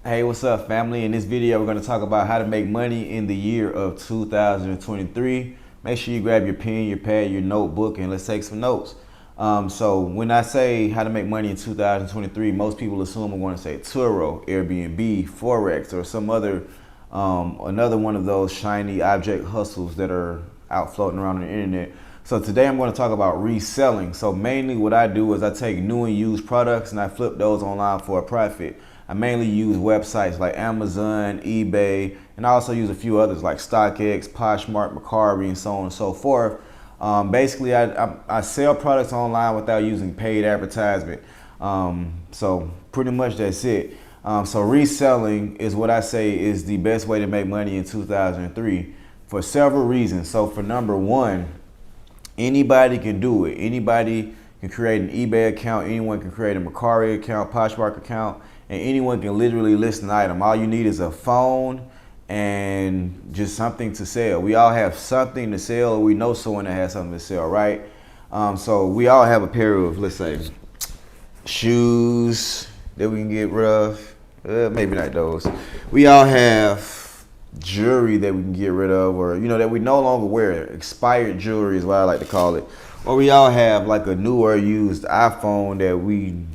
Hey, what's up, family? In this video, we're going to talk about how to make money in the year of 2023. Make sure you grab your pen, your pad, your notebook, and let's take some notes. So when I say how to make money in 2023, most people assume I'm going to say Turo, Airbnb, Forex, or some other, another one of those shiny object hustles that are out floating around on the internet. So today I'm going to talk about reselling. So mainly what I do is I take new and used products and I flip those online for a profit. I mainly use websites like Amazon, eBay, and I also use a few others like StockX, Poshmark, Mercari, and so on and so forth. Basically, I sell products online without using paid advertisement. So pretty much that's it. So reselling is what I say is the best way to make money in 2003 for several reasons. So for number one, anybody can do it. Anybody can create an eBay account. Anyone can create a Mercari account, Poshmark account, and anyone can literally list an item. All you need is a phone and just something to sell. We all have something to sell, or we know someone that has something to sell, right? So we all have a pair of, let's say, shoes that we can get rid of. Maybe not those. We all have jewelry that we can get rid of, or that we no longer wear. Expired jewelry is what I like to call it. Or we all have like a new or used iPhone that we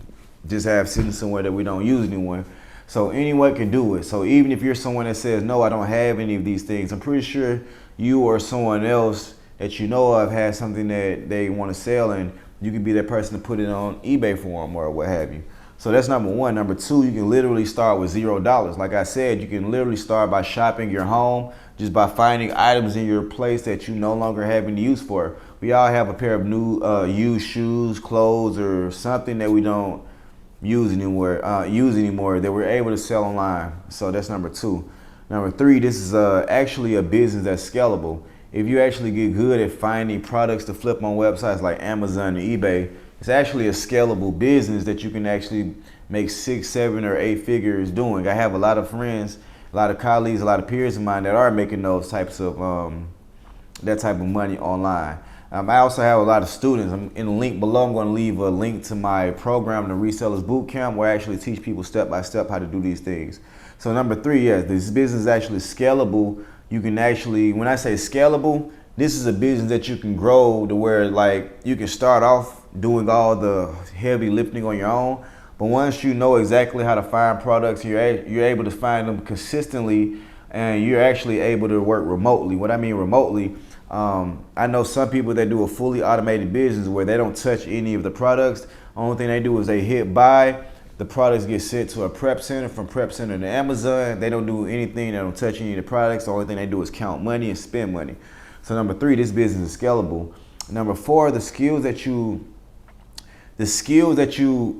just have sitting somewhere that we don't use anymore. So anyone can do it. So even if you're someone that says, no, I don't have any of these things, I'm pretty sure you or someone else that you know of has something that they want to sell, and you can be that person to put it on eBay for them or what have you. So that's number one. Number two, you can literally start with $0. Like I said, you can literally start by shopping your home, just by finding items in your place that you no longer have any use for. We all have a pair of new used shoes, clothes, or something that we don't use anymore that we're able to sell online. So that's number two. Number three, this is actually a business that's scalable. If you actually get good at finding products to flip on websites like Amazon and eBay, it's actually a scalable business that you can actually make 6, 7, or 8 figures doing. I have a lot of friends, a lot of colleagues, a lot of peers of mine that are making those types of that type of money online. I also have a lot of students. In the link below, I'm going to leave a link to my program, the Resellers Bootcamp, where I actually teach people step by step how to do these things. So number three, yes, this business is actually scalable. You can actually, when I say scalable, this is a business that you can grow to where like you can start off doing all the heavy lifting on your own. But once you know exactly how to find products, you're able to find them consistently, and you're actually able to work remotely. What I mean remotely, I know some people that do a fully automated business where they don't touch any of the products. Only thing they do is they hit buy. The products get sent to a prep center, from prep center to Amazon. They don't do anything. They don't touch any of the products. The only thing they do is count money and spend money. So number three, this business is scalable. Number four, the skills that you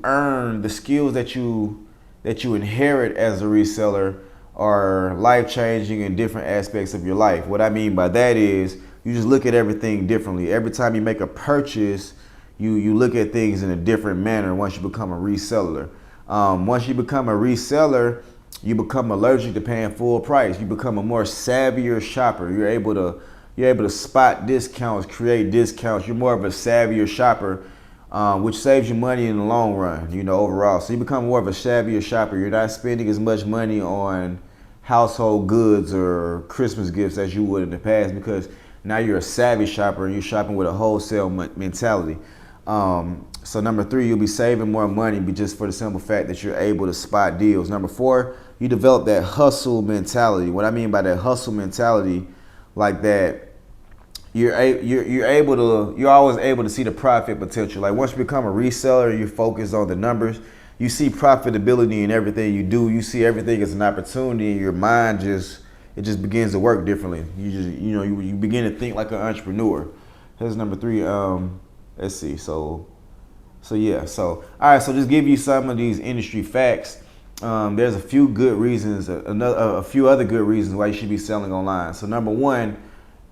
earn, the skills that you inherit as a reseller are life-changing in different aspects of your life. What I mean by that is you just look at everything differently. Every time you make a purchase, you look at things in a different manner once you become a reseller. Once you become a reseller, you become allergic to paying full price. You become a more savvier shopper. You're able to spot discounts, create discounts. You're more of a savvier shopper, which saves you money in the long run, overall. So you become more of a savvier shopper. You're not spending as much money on household goods or Christmas gifts as you would in the past, because now you're a savvy shopper and you're shopping with a wholesale mentality. So number three, you'll be saving more money, but just for the simple fact that you're able to spot deals. Number four, you develop that hustle mentality. What I mean by that hustle mentality, like that, you're always able to see the profit potential. Like once you become a reseller, you're focused on the numbers. You see profitability in everything you do. You see everything as an opportunity, and your mind just begins to work differently. You begin to think like an entrepreneur. That's number three. Let's see. So yeah. So all right. So just give you some of these industry facts. There's a few good reasons. A few other good reasons why you should be selling online. So number one,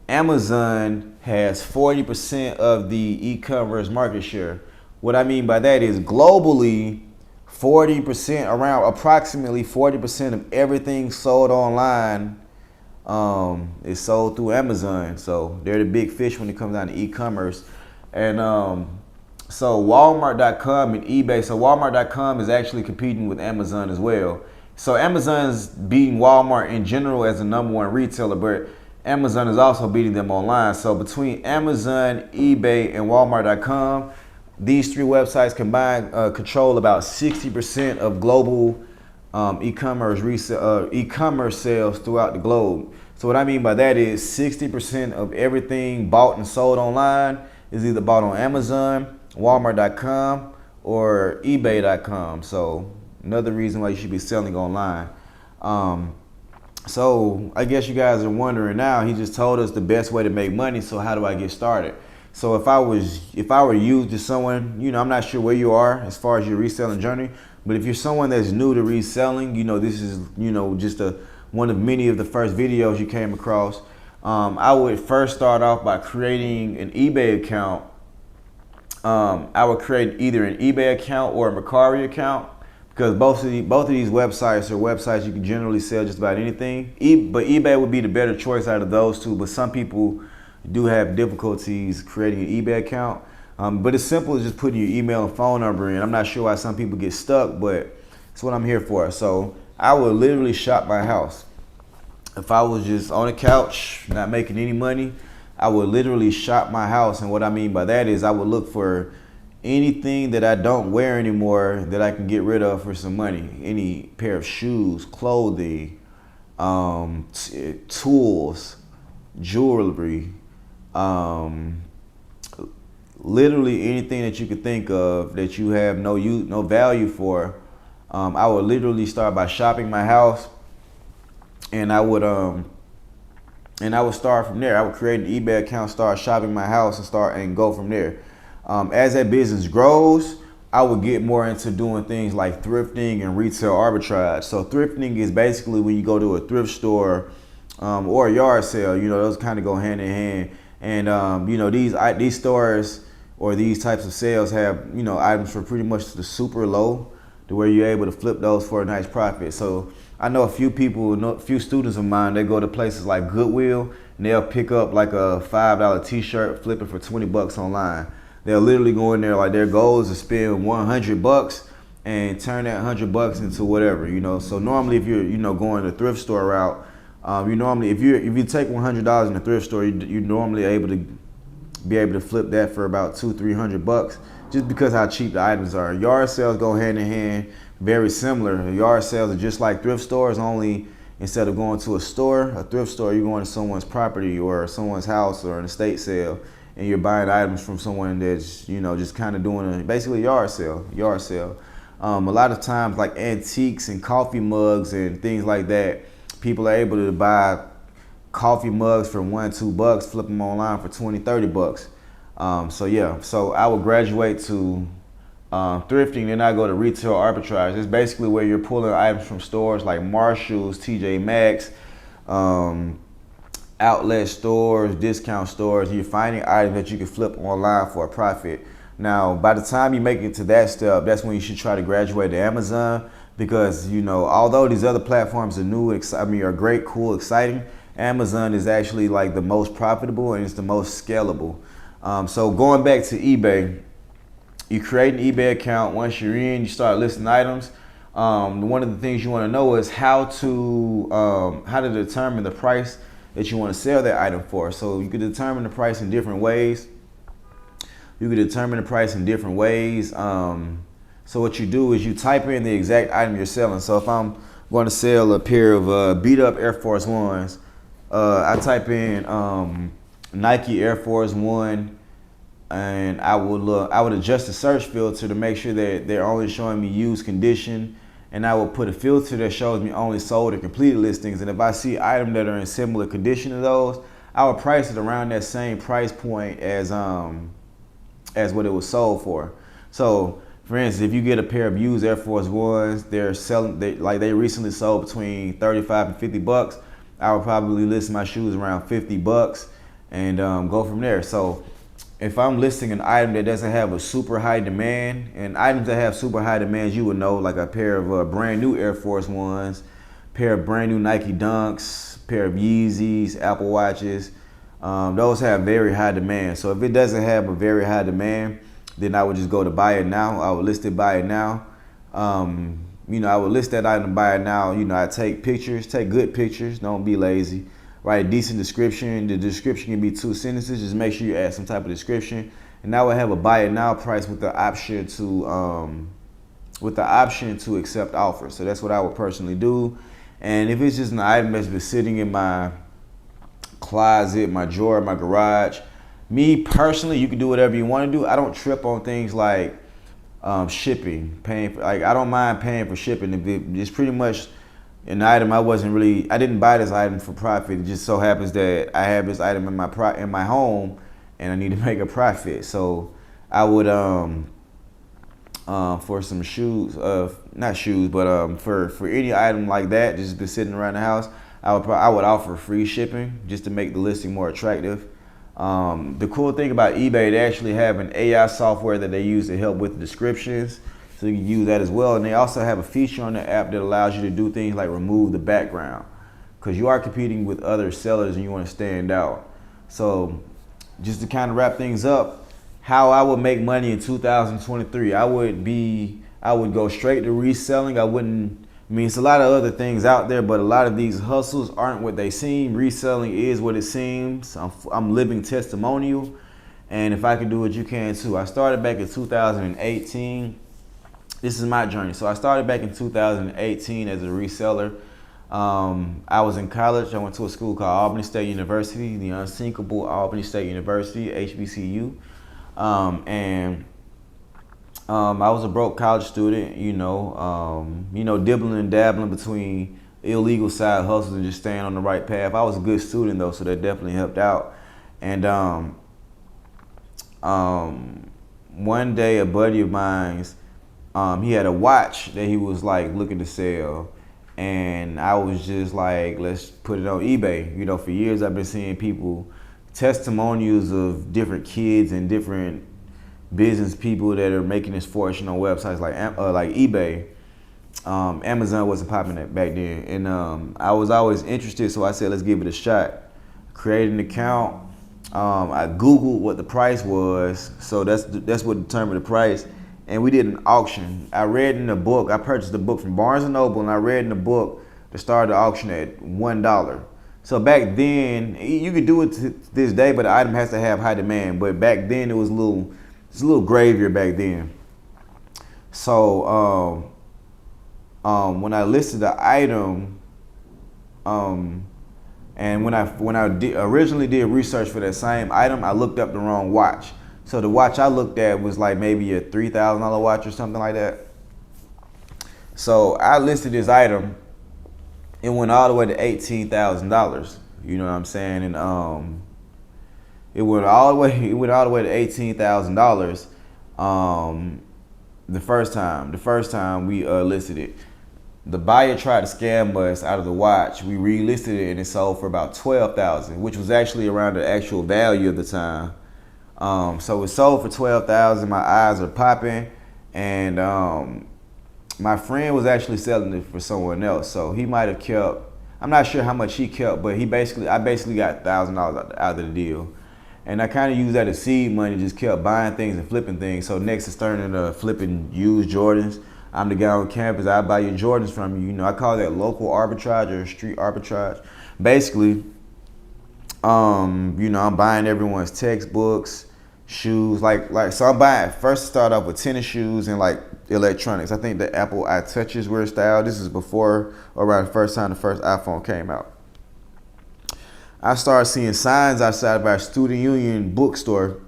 Amazon has 40% of the e-commerce market share. What I mean by that is globally, approximately 40% of everything sold online is sold through Amazon. So they're the big fish when it comes down to e-commerce. And so Walmart.com and eBay. So Walmart.com is actually competing with Amazon as well. So Amazon's beating Walmart in general as the #1 retailer, but Amazon is also beating them online. So between Amazon, eBay, and Walmart.com, these three websites combined control about 60% of global e-commerce sales throughout the globe. So what I mean by that is 60% of everything bought and sold online is either bought on Amazon, Walmart.com, or eBay.com. So another reason why you should be selling online. So I guess you guys are wondering now, he just told us the best way to make money. So how do I get started? So if I were you, just someone, I'm not sure where you are as far as your reselling journey, but if you're someone that's new to reselling, this is, just one of many of the first videos you came across. I would first start off by creating an eBay account. I would create either an eBay account or a Mercari account, because both of these websites are websites you can generally sell just about anything. But eBay would be the better choice out of those two. But some people do have difficulties creating an eBay account. But it's simple as just putting your email and phone number in. I'm not sure why some people get stuck, but it's what I'm here for. So I would literally shop my house. If I was just on a couch, not making any money, I would literally shop my house. And what I mean by that is I would look for anything that I don't wear anymore that I can get rid of for some money. Any pair of shoes, clothing, tools, jewelry, literally anything that you could think of that you have no value for. I would literally start by shopping my house, and I would start from there. I would create an eBay account, start shopping my house, and go from there. As that business grows, I would get more into doing things like thrifting and retail arbitrage. So thrifting is basically when you go to a thrift store or a yard sale. Those kind of go hand in hand. And these stores or these types of sales have items for pretty much the super low, to where you're able to flip those for a nice profit. So I know a few students of mine, they go to places like Goodwill and they'll pick up like a $5 t-shirt, flip it for 20 bucks online. They'll literally go in there, like their goal is to spend 100 bucks and turn that 100 bucks into whatever, So normally if you're, going the thrift store route, if you take $100 in the thrift store, you're normally be able to flip that for about $200-300 bucks, just because how cheap the items are. Yard sales go hand in hand, very similar. Yard sales are just like thrift stores, only instead of going to a thrift store, you're going to someone's property or someone's house or an estate sale, and you're buying items from someone that's, just kind of doing basically a yard sale. A lot of times, like antiques and coffee mugs and things like that, people are able to buy coffee mugs for $1-2 bucks, flip them online for $20-30 bucks. So I would graduate to thrifting, then I go to retail arbitrage. It's basically where you're pulling items from stores like Marshall's, TJ Maxx, outlet stores, discount stores. You're finding items that you can flip online for a profit. Now, by the time you make it to that step, that's when you should try to graduate to Amazon, because although these other platforms are new, are great, cool, exciting, Amazon is actually like the most profitable and it's the most scalable. So going back to eBay, you create an eBay account. Once you're in, you start listing items. One of the things you want to know is how to determine the price that you want to sell that item for. So you can determine the price in different ways. So what you do is you type in the exact item you're selling. So if I'm going to sell a pair of beat up Air Force Ones, I type in Nike Air Force One, and I would adjust the search filter to make sure that they're only showing me used condition, and I will put a filter that shows me only sold or completed listings. And if I see items that are in similar condition to those, I would price it around that same price point as what it was sold for. So for instance, if you get a pair of used Air Force Ones, they recently sold between 35 and 50 bucks. I would probably list my shoes around 50 bucks and go from there. So if I'm listing an item that doesn't have a super high demand, and items that have super high demands, you would know, like a pair of brand new Air Force Ones, pair of brand new Nike Dunks, pair of Yeezys, Apple Watches, those have very high demand. So if it doesn't have a very high demand, then I would just go to buy it now. I would list it, buy it now. I would list that item, buy it now. I take pictures, take good pictures. Don't be lazy. Write a decent description. The description can be 2 sentences. Just make sure you add some type of description. And I would have a buy it now price with the option to accept offers. So that's what I would personally do. And if it's just an item that's been sitting in my closet, my drawer, my garage, me personally, you can do whatever you want to do. I don't trip on things like shipping, paying for, like I don't mind paying for shipping. If it's pretty much an item I didn't buy this item for profit. It just so happens that I have this item in my home and I need to make a profit. So I would for some shoes, not shoes, but for any item like that, just been sitting around the house, I would offer free shipping just to make the listing more attractive. The cool thing about eBay, they actually have an AI software that they use to help with descriptions, so you can use that as well. And they also have a feature on the app that allows you to do things like remove the background, because you are competing with other sellers and you want to stand out. So just to kind of wrap things up, how I would make money in 2023, I would go straight to reselling. It's a lot of other things out there, but a lot of these hustles aren't what they seem. Reselling is what it seems. I'm living testimonial, and if I can do it, you can too. I started back in 2018. This is my journey. So I started back in 2018 as a reseller. I was in college. I went to a school called Albany State University, the unsinkable Albany State University, HBCU. I was a broke college student, dibbling and dabbling between illegal side hustles and just staying on the right path. I was a good student though, so that definitely helped out. And one day, a buddy of mine's, he had a watch that he was like looking to sell, and I was just like, let's put it on eBay. For years I've been seeing people, testimonials of different kids and different business people that are making this fortune on websites like eBay. Amazon wasn't popping that back then, and I was always interested, so I said, let's give it a shot. Created an account. I Googled what the price was, so that's what determined the price. And we did an auction. I purchased a book from Barnes & Noble, and I read in the book to start the auction at $1. So back then, you could do it to this day, but the item has to have high demand. But back then, it was a little gravier back then. So when I listed the item, and when I originally did research for that same item, I looked up the wrong watch. So the watch I looked at was like maybe a $3,000 watch or something like that. So I listed this item. It went all the way to $18,000. You know what I'm saying? And it went all the way to $18,000. The first time we listed it. The buyer tried to scam us out of the watch. We relisted it and it sold for about $12,000, which was actually around the actual value of the time. So it sold for $12,000. My eyes are popping, and my friend was actually selling it for someone else. So he might have kept, I'm not sure how much he kept, but I basically got $1,000 out of the deal. And I kind of used that as seed money, just kept buying things and flipping things. So next is turning to flipping used Jordans. I'm the guy on campus, I buy your Jordans from you. I call that local arbitrage or street arbitrage. Basically, I'm buying everyone's textbooks, shoes, so I'm buying, first start off with tennis shoes and like electronics. I think the Apple iTouches were styled. This is before, around the first time the first iPhone came out. I started seeing signs outside of our student union bookstore.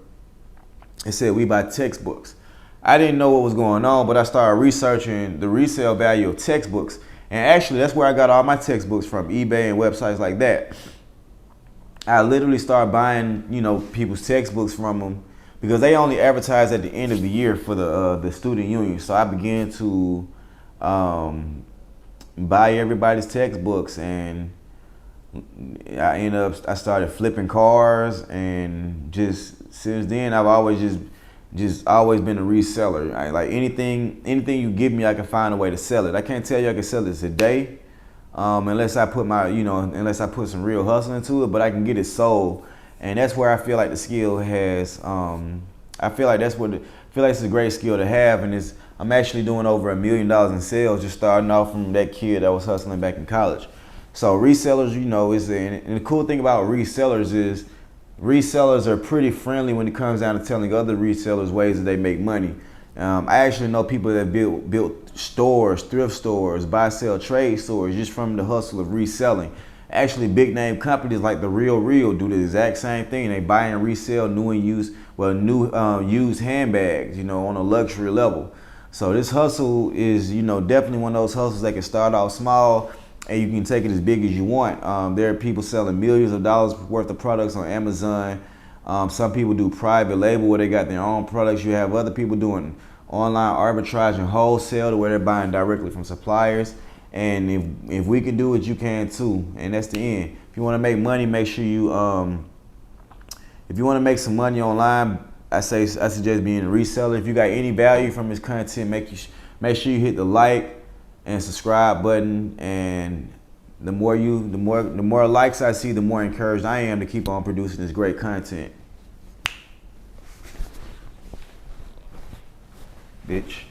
It said we buy textbooks. I didn't know what was going on, but I started researching the resale value of textbooks. And actually, that's where I got all my textbooks from, eBay and websites like that. I literally started buying, people's textbooks from them because they only advertise at the end of the year for the student union. So I began to buy everybody's textbooks, and I started flipping cars, and just since then I've always always been a reseller. Like anything you give me, I can find a way to sell it. I can't tell you I can sell it today, unless I put some real hustle into it, but I can get it sold. And that's where I feel like the skill has, I feel like it's a great skill to have, and it's I'm actually doing over $1 million in sales, just starting off from that kid that was hustling back in college. So resellers, you know, and the cool thing about resellers is resellers are pretty friendly when it comes down to telling other resellers ways that they make money. I actually know people that built stores, thrift stores, buy, sell, trade stores just from the hustle of reselling. Actually, big name companies like the Real do the exact same thing. They buy and resell new and used, used handbags, you know, on a luxury level. So this hustle is, you know, definitely one of those hustles that can start off small and you can take it as big as you want. There are people selling millions of dollars worth of products on Amazon. Some people do private label where they got their own products. You have other people doing online arbitrage and wholesale to where they're buying directly from suppliers. And if we can do it, you can too. And that's the end. If you want to make money, make sure you if you want to make some money online, I suggest being a reseller. If you got any value from this content, make sure you hit the like and subscribe button. And the more likes I see, the more encouraged I am to keep on producing this great content. Bitch.